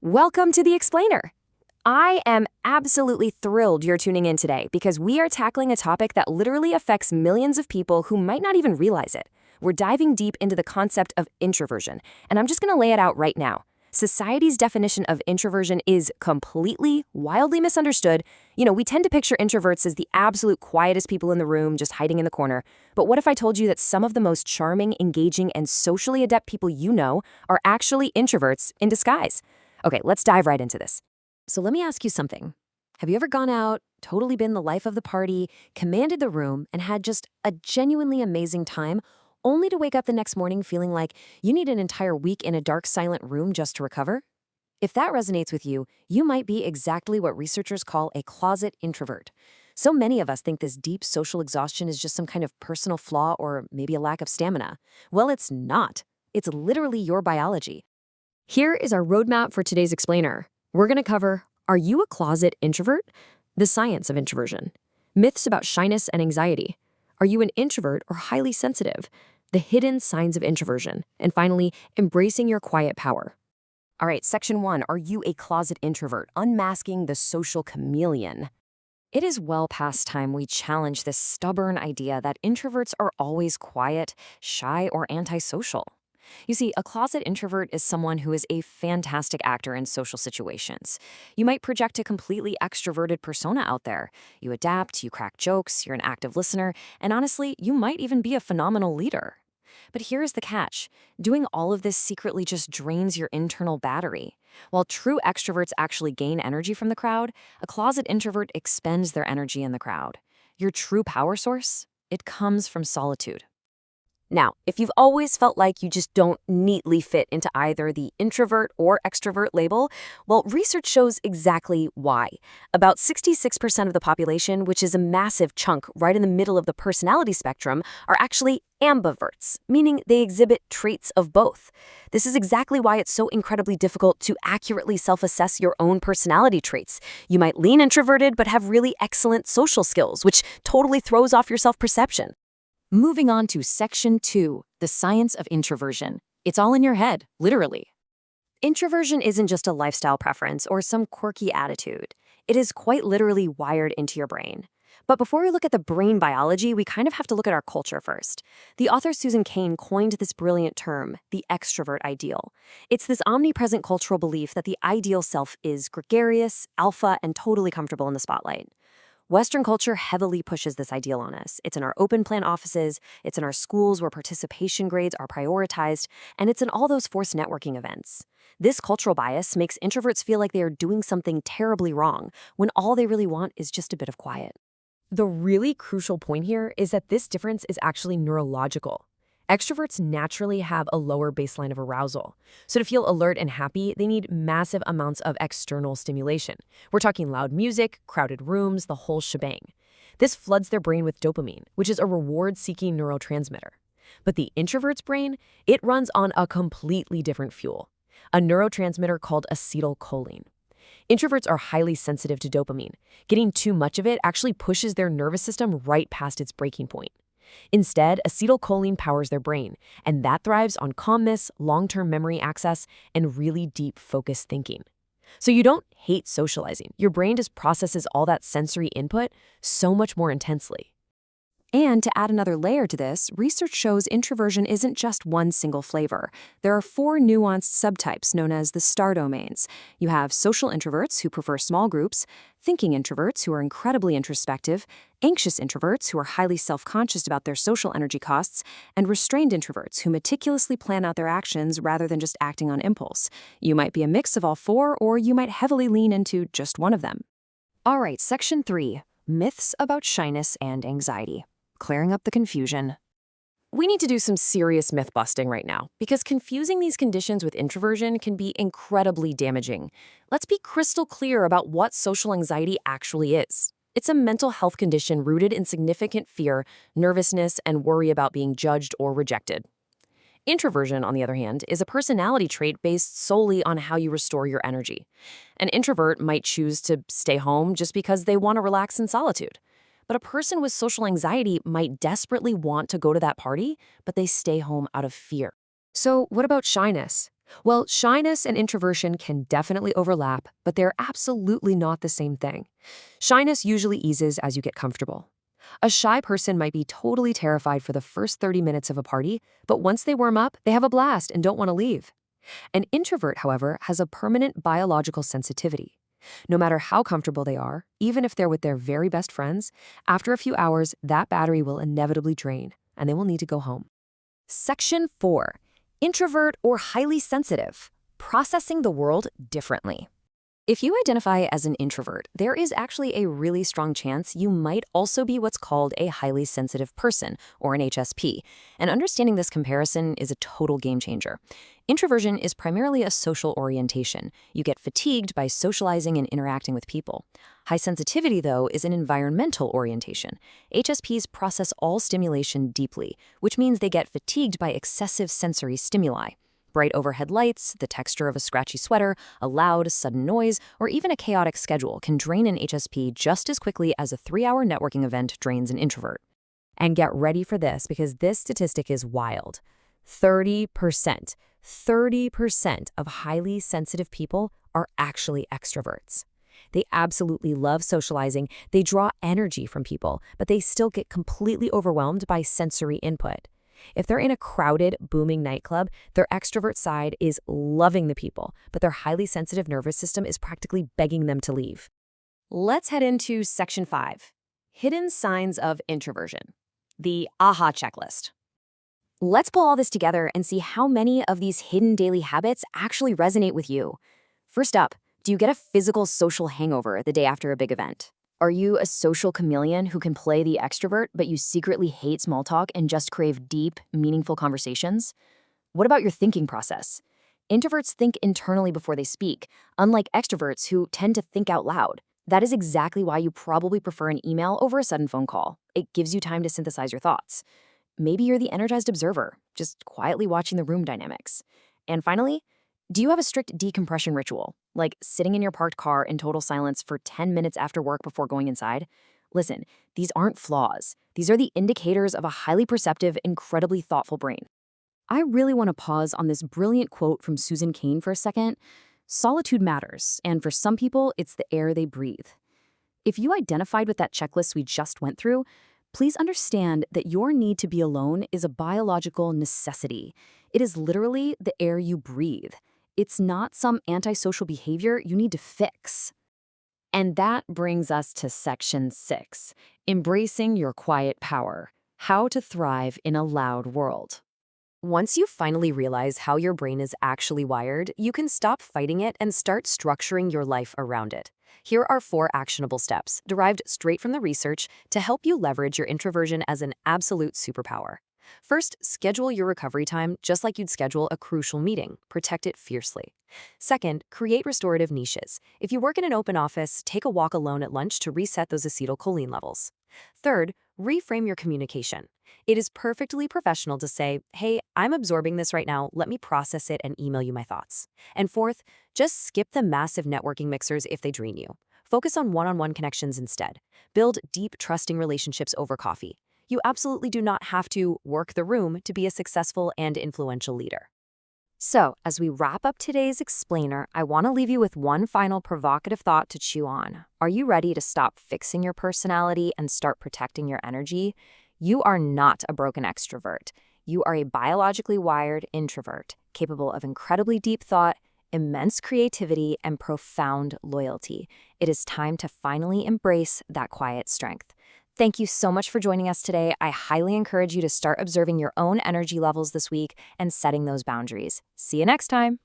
Welcome to The Explainer. I am absolutely thrilled you're tuning in today because we are tackling a topic that literally affects millions of people who might not even realize it. We're diving deep into the concept of introversion, and I'm just going to lay it out right now. Society's definition of introversion is completely, wildly misunderstood. We tend to picture introverts as the absolute quietest people in the room, just hiding in the corner. But what if I told you that some of the most charming, engaging, and socially adept people you know are actually introverts in disguise? Okay, let's dive right into this. So let me ask you something. Have you ever gone out, totally been the life of the party, commanded the room, and had just a genuinely amazing time, only to wake up the next morning feeling like you need an entire week in a dark, silent room just to recover? If that resonates with you, you might be exactly what researchers call a closet introvert. So many of us think this deep social exhaustion is just some kind of personal flaw or maybe a lack of stamina. Well, it's not. It's literally your biology. Here is our roadmap for today's explainer. We're going to cover, are you a closet introvert? The science of introversion. Myths about shyness and anxiety. Are you an introvert or highly sensitive? The hidden signs of introversion. And finally, embracing your quiet power. All right, section 1, are you a closet introvert? Unmasking the social chameleon. It is well past time we challenge this stubborn idea that introverts are always quiet, shy, or antisocial. You see, a closet introvert is someone who is a fantastic actor in social situations. You might project a completely extroverted persona out there. You adapt, you crack jokes, you're an active listener, and honestly, you might even be a phenomenal leader. But here's the catch. Doing all of this secretly just drains your internal battery. While true extroverts actually gain energy from the crowd, a closet introvert expends their energy in the crowd. Your true power source? It comes from solitude. Now, if you've always felt like you just don't neatly fit into either the introvert or extrovert label, well, research shows exactly why. About 66% of the population, which is a massive chunk right in the middle of the personality spectrum, are actually ambiverts, meaning they exhibit traits of both. This is exactly why it's so incredibly difficult to accurately self-assess your own personality traits. You might lean introverted but have really excellent social skills, which totally throws off your self-perception. Moving on to section 2, the science of introversion. It's all in your head, literally. Introversion isn't just a lifestyle preference or some quirky attitude. It is quite literally wired into your brain. But before we look at the brain biology, we kind of have to look at our culture first. The author Susan Cain coined this brilliant term, the extrovert ideal. It's this omnipresent cultural belief that the ideal self is gregarious, alpha, and totally comfortable in the spotlight. Western culture heavily pushes this ideal on us. It's in our open plan offices, it's in our schools where participation grades are prioritized, and it's in all those forced networking events. This cultural bias makes introverts feel like they are doing something terribly wrong, when all they really want is just a bit of quiet. The really crucial point here is that this difference is actually neurological. Extroverts naturally have a lower baseline of arousal. So to feel alert and happy, they need massive amounts of external stimulation. We're talking loud music, crowded rooms, the whole shebang. This floods their brain with dopamine, which is a reward-seeking neurotransmitter. But the introvert's brain, it runs on a completely different fuel, a neurotransmitter called acetylcholine. Introverts are highly sensitive to dopamine. Getting too much of it actually pushes their nervous system right past its breaking point. Instead, acetylcholine powers their brain, and that thrives on calmness, long-term memory access, and really deep focused thinking. So you don't hate socializing. Your brain just processes all that sensory input so much more intensely. And to add another layer to this, research shows introversion isn't just one single flavor. There are 4 nuanced subtypes known as the star domains. You have social introverts who prefer small groups, thinking introverts who are incredibly introspective, anxious introverts who are highly self-conscious about their social energy costs, and restrained introverts who meticulously plan out their actions rather than just acting on impulse. You might be a mix of all 4, or you might heavily lean into just one of them. All right, section 3, myths about shyness and anxiety. Clearing up the confusion. We need to do some serious myth busting right now, because confusing these conditions with introversion can be incredibly damaging. Let's be crystal clear about what social anxiety actually is. It's a mental health condition rooted in significant fear, nervousness, and worry about being judged or rejected. Introversion, on the other hand, is a personality trait based solely on how you restore your energy. An introvert might choose to stay home just because they want to relax in solitude. But a person with social anxiety might desperately want to go to that party, but they stay home out of fear. So what about shyness? Well, shyness and introversion can definitely overlap, but they're absolutely not the same thing. Shyness usually eases as you get comfortable. A shy person might be totally terrified for the first 30 minutes of a party, but once they warm up, they have a blast and don't want to leave. An introvert, however, has a permanent biological sensitivity. No matter how comfortable they are, even if they're with their very best friends, after a few hours, that battery will inevitably drain, and they will need to go home. Section 4. Introvert or highly sensitive. Processing the world differently. If you identify as an introvert, there is actually a really strong chance you might also be what's called a highly sensitive person, or an HSP, and understanding this comparison is a total game changer. Introversion is primarily a social orientation. You get fatigued by socializing and interacting with people. High sensitivity, though, is an environmental orientation. HSPs process all stimulation deeply, which means they get fatigued by excessive sensory stimuli. Bright overhead lights, the texture of a scratchy sweater, a loud, sudden noise, or even a chaotic schedule can drain an HSP just as quickly as a 3-hour networking event drains an introvert. And get ready for this, because this statistic is wild. 30%. 30% of highly sensitive people are actually extroverts. They absolutely love socializing, they draw energy from people, but they still get completely overwhelmed by sensory input. If they're in a crowded, booming nightclub, their extrovert side is loving the people, but their highly sensitive nervous system is practically begging them to leave. Let's head into Section 5, Hidden Signs of Introversion, the AHA checklist. Let's pull all this together and see how many of these hidden daily habits actually resonate with you. First up, do you get a physical social hangover the day after a big event? Are you a social chameleon who can play the extrovert, but you secretly hate small talk and just crave deep, meaningful conversations? What about your thinking process? Introverts think internally before they speak, unlike extroverts who tend to think out loud. That is exactly why you probably prefer an email over a sudden phone call. It gives you time to synthesize your thoughts. Maybe you're the energized observer, just quietly watching the room dynamics. And finally, do you have a strict decompression ritual, like sitting in your parked car in total silence for 10 minutes after work before going inside? Listen, these aren't flaws. These are the indicators of a highly perceptive, incredibly thoughtful brain. I really want to pause on this brilliant quote from Susan Cain for a second. Solitude matters, and for some people, it's the air they breathe. If you identified with that checklist we just went through, please understand that your need to be alone is a biological necessity. It is literally the air you breathe. It's not some antisocial behavior you need to fix. And that brings us to Section 6, Embracing Your Quiet Power, How to Thrive in a Loud World. Once you finally realize how your brain is actually wired, you can stop fighting it and start structuring your life around it. Here are 4 actionable steps, derived straight from the research, to help you leverage your introversion as an absolute superpower. First, schedule your recovery time just like you'd schedule a crucial meeting. Protect it fiercely. Second, create restorative niches. If you work in an open office, take a walk alone at lunch to reset those acetylcholine levels. Third, reframe your communication. It is perfectly professional to say, hey, I'm absorbing this right now, let me process it and email you my thoughts. And fourth, just skip the massive networking mixers if they drain you. Focus on one-on-one connections instead. Build deep, trusting relationships over coffee. You absolutely do not have to work the room to be a successful and influential leader. So, as we wrap up today's explainer, I want to leave you with one final provocative thought to chew on. Are you ready to stop fixing your personality and start protecting your energy? You are not a broken extrovert. You are a biologically wired introvert, capable of incredibly deep thought, immense creativity, and profound loyalty. It is time to finally embrace that quiet strength. Thank you so much for joining us today. I highly encourage you to start observing your own energy levels this week and setting those boundaries. See you next time.